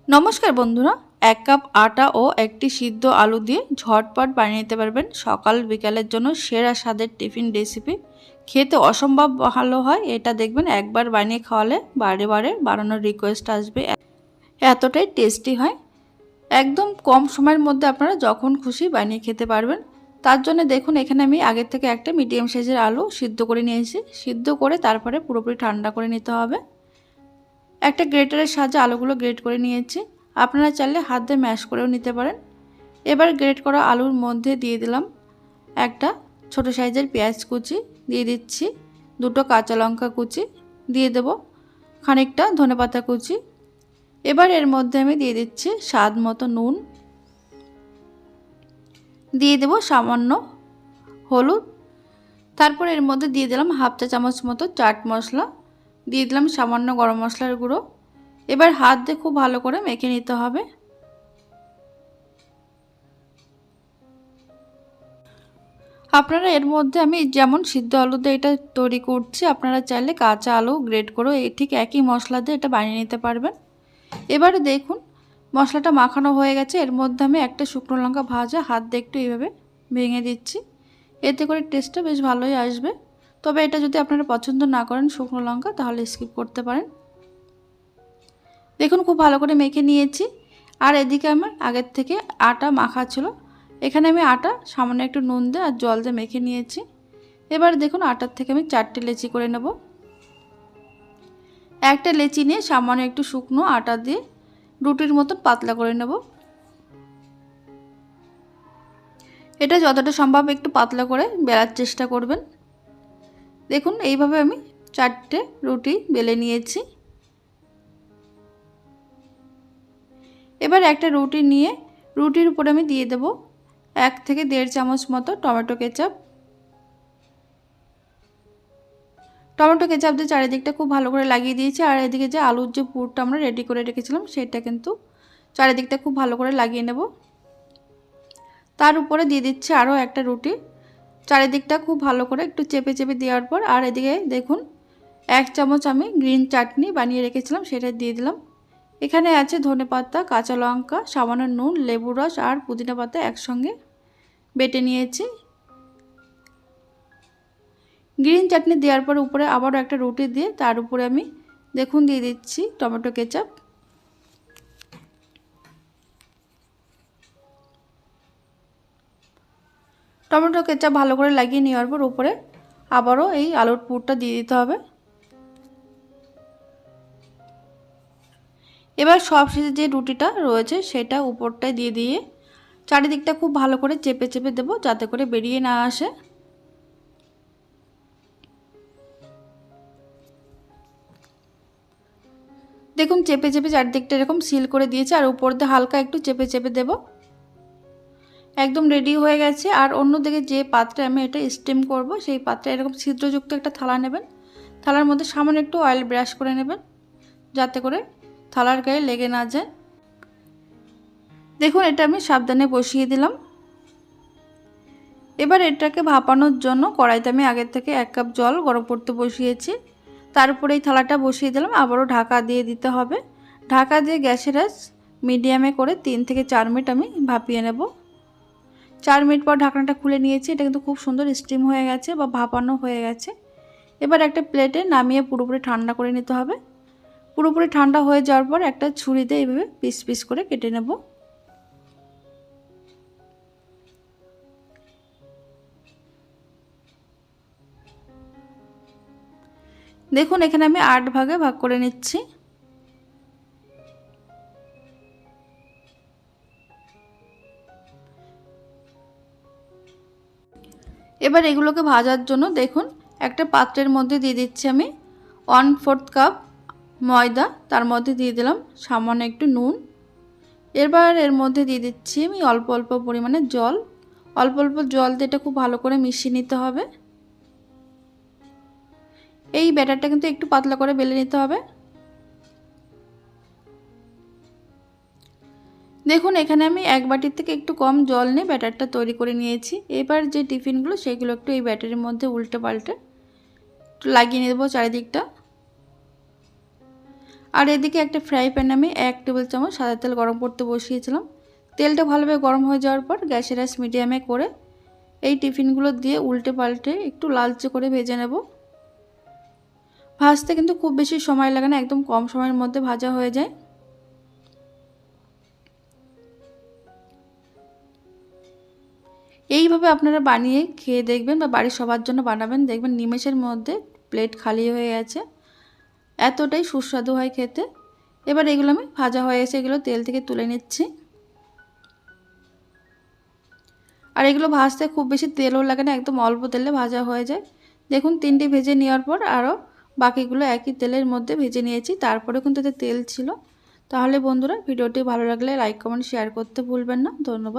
নমস্কার বন্ধুরা, 1 কাপ আটা ও একটি সিদ্ধ আলু দিয়ে ঝটপট বানিয়ে নিতে পারবেন সকাল বিকালের জন্য সেরা স্বাদের টিফিন রেসিপি। খেতে অসম্ভব ভালো হয়। এটা দেখবেন একবার বানিয়ে খাওয়ালে বারে বারে বানানোর রিকোয়েস্ট আসবে, এতটাই টেস্টি হয়। একদম কম সময়ের মধ্যে আপনারা যখন খুশি বানিয়ে খেতে পারবেন। তার জন্য দেখুন এখানে আমি আগের থেকে একটা মিডিয়াম সাইজের আলু সিদ্ধ করে নিয়েছি। সিদ্ধ করে তারপরে পুরোপুরি ঠান্ডা করে নিতে হবে। একটা গ্রেটারের সাহায্যে আলুগুলো গ্রেট করে নিয়েছি। আপনারা চাইলে হাত দিয়ে ম্যাশ করেও নিতে পারেন। এবার গ্রেট করা আলুর মধ্যে দিয়ে দিলাম একটা ছোট সাইজের পেঁয়াজ কুচি, দিয়ে দিচ্ছি দুটো কাঁচা লঙ্কা কুচি, দিয়ে দেব খানিকটা ধনেপাতা কুচি। এবার এর মধ্যে আমি দিয়ে দিচ্ছি স্বাদ মতো নুন, দিয়ে দেব সামান্য হলুদ। তারপর এর মধ্যে দিয়ে দিলাম হাফ চা চামচ মতো চাট মশলা, দিয়ে দিলাম সামান্য গরম মশলার গুঁড়ো। এবার হাত দিয়ে খুব ভালো করে মেখে নিতে হবে। আপনারা এর মধ্যে আমি যেমন সিদ্ধ আলু দিয়ে এটা তৈরি করছি, আপনারা চাইলে কাঁচা আলু গ্রেট করে ঠিক একই মশলা দিয়ে এটা বানিয়ে নিতে পারবেন। এবারে দেখুন মশলাটা মাখানো হয়ে গেছে। এর মধ্যে আমি একটা শুকনো লঙ্কা ভাজা হাত দিয়ে একটু এইভাবে ভেঙে দিচ্ছি। এতে করে টেস্টটা বেশ ভালোই আসবে। তবে এটা যদি আপনারা পছন্দ না করেন শুকনো লঙ্কা, তাহলে স্কিপ করতে পারেন। দেখুন খুব ভালো করে মেখে নিয়েছি। আর এদিকে আমার আগের থেকে আটা মাখা ছিল। এখানে আমি আটা সামান্য একটু নুন দিয়ে আর জল দিয়ে মেখে নিয়েছি। এবার দেখুন আটার থেকে আমি 4টে লেচি করে নেব। একটা লেচি নিয়ে সামান্য একটু শুকনো আটা দিয়ে রুটির মতন পাতলা করে নেব। এটা যতটা সম্ভব একটু পাতলা করে বেলার চেষ্টা করবেন। দেখুন এইভাবে আমি 4টে রুটি বেলে নিয়েছি। এবার একটা রুটি নিয়ে রুটির উপরে আমি দিয়ে দেব 1 থেকে 1.5 চামচ মতো টমেটো কেচাপ। টমেটো কেচাপ দিয়ে চারিদিকটা খুব ভালো করে লাগিয়ে দিয়েছি। আর এদিকে যে আলুর যে পুরটা আমরা রেডি করে রেখেছিলাম, সেটা কিন্তু চারিদিকটা খুব ভালো করে লাগিয়ে নেব। তার উপরে দিয়ে দিচ্ছি আরও একটা রুটি। চারিদিকটা খুব ভালো করে একটু চেপে চেপে দেওয়ার পর আর এদিকে দেখুন 1 চামচ আমি গ্রিন চাটনি বানিয়ে রেখেছিলাম, সেটা দিয়ে দিলাম। এখানে আছে ধনেপাতা, কাঁচা লঙ্কা, সামান্য নুন, লেবু রস আর পুদিনা পাতা একসঙ্গে বেটে নিয়েছি। গ্রিন চাটনি দেওয়ার পর উপরে আবারও একটা রুটি দিয়ে তার উপরে আমি দেখুন দিয়ে দিচ্ছি টমেটো কেচাপ। টমেটো কেচাপ ভালো করে লাগিয়ে নেওয়ার পর উপরে আবারও এই আলুর পুরটা দিয়ে দিতে হবে। এবার সবশেষে যে রুটিটা রয়েছে সেটা উপরটায় দিয়ে দিয়ে চারিদিকটা খুব ভালো করে চেপে চেপে দেবো, যাতে করে বেরিয়ে না আসে। দেখুন চেপে চেপে চারদিকটা এরকম সিল করে দিয়েছে আর উপর দিয়ে হালকা একটু চেপে চেপে দেব। একদম রেডি হয়ে গেছে। আর অন্যদিকে যে পাত্রে আমি এটা স্টিম করব, সেই পাত্রে এরকম ছিদ্রযুক্ত একটা থালা নেবেন। থালার মধ্যে সামান্য একটু অয়েল ব্রাশ করে নেবেন, যাতে করে থালার গায়ে লেগে না যায়। দেখুন এটা আমি সাবধানে বসিয়ে দিলাম। এবার এটাকে ভাপানোর জন্য কড়াইতে আমি আগের থেকে 1 কাপ জল গরম করতে বসিয়েছি। তার উপরে এই থালাটা বসিয়ে দিলাম। আবারও ঢাকা দিয়ে দিতে হবে। ঢাকা দিয়ে গ্যাসের আঁচ মিডিয়ামে করে 3 থেকে 4 মিনিট আমি ভাপিয়ে নেব। 4 মিনিট পর ঢাকনাটা খুলে নিয়েছি। এটা কিন্তু খুব সুন্দর স্টিম হয়ে গেছে বা ভাপানো হয়ে গেছে। এবার একটা প্লেটে নামিয়ে পুরোপুরি ঠান্ডা করে নিতে হবে। পুরোপুরি ঠান্ডা হয়ে যাওয়ার পর একটা ছুরিতে এইভাবে পিস পিস করে কেটে নেব। দেখুন এখানে আমি 8 ভাগে ভাগ করে নিচ্ছি। এবার এগুলোকে ভাজার জন্য দেখুন একটা পাত্রের মধ্যে দিয়ে দিচ্ছি আমি 1/4 কাপ ময়দা। তার মধ্যে দিয়ে দিলাম সামান্য একটু নুন। এবার এর মধ্যে দিয়ে দিচ্ছি আমি অল্প অল্প পরিমাণে জল। অল্প অল্প জল দিয়ে এটা খুব ভালো করে মিশিয়ে নিতে হবে। এই ব্যাটারটা কিন্তু একটু পাতলা করে বেলে নিতে হবে। দেখুন এখানে আমি 1 বাটির থেকে একটু কম জল নিয়ে ব্যাটারটা তৈরি করে নিয়েছি। এবার যে টিফিনগুলো সেগুলো একটু এই ব্যাটারের মধ্যে উল্টে পাল্টে লাগিয়ে নেব চারিদিকটা। আর এদিকে একটা ফ্রাই প্যানে আমি 1 টেবিল চামচ সাদা তেল গরম করতে বসিয়েছিলাম। তেলটা ভালোভাবে গরম হয়ে যাওয়ার পর গ্যাসের আঁচ মিডিয়ামে করে এই টিফিনগুলো দিয়ে উল্টে পাল্টে একটু লালচে করে ভেজে নেব। ভাজতে কিন্তু খুব বেশি সময় লাগে না, একদম কম সময়ের মধ্যে ভাজা হয়ে যায়। এইভাবে আপনারা বানিয়ে খেয়ে দেখবেন বা বাড়ির সবার জন্য বানাবেন, দেখবেন নিমেষের মধ্যে প্লেট খালি হয়ে গেছে। এতটাই সুস্বাদু হয় খেতে। এবার এগুলো আমি ভাজা হয়ে গেছে, এগুলো তেল থেকে তুলে নিচ্ছি। আর এগুলো ভাজতে খুব বেশি তেলও লাগে না, একদম অল্প তেলে ভাজা হয়ে যায়। দেখুন 3টে ভেজে নেওয়ার পর আরও বাকিগুলো একই তেলের মধ্যে ভেজে নিয়েছি, তারপরে কিন্তু এতে তেল ছিল। তাহলে বন্ধুরা ভিডিওটি ভালো লাগলে লাইক কমেন্ট শেয়ার করতে ভুলবেন না। ধন্যবাদ।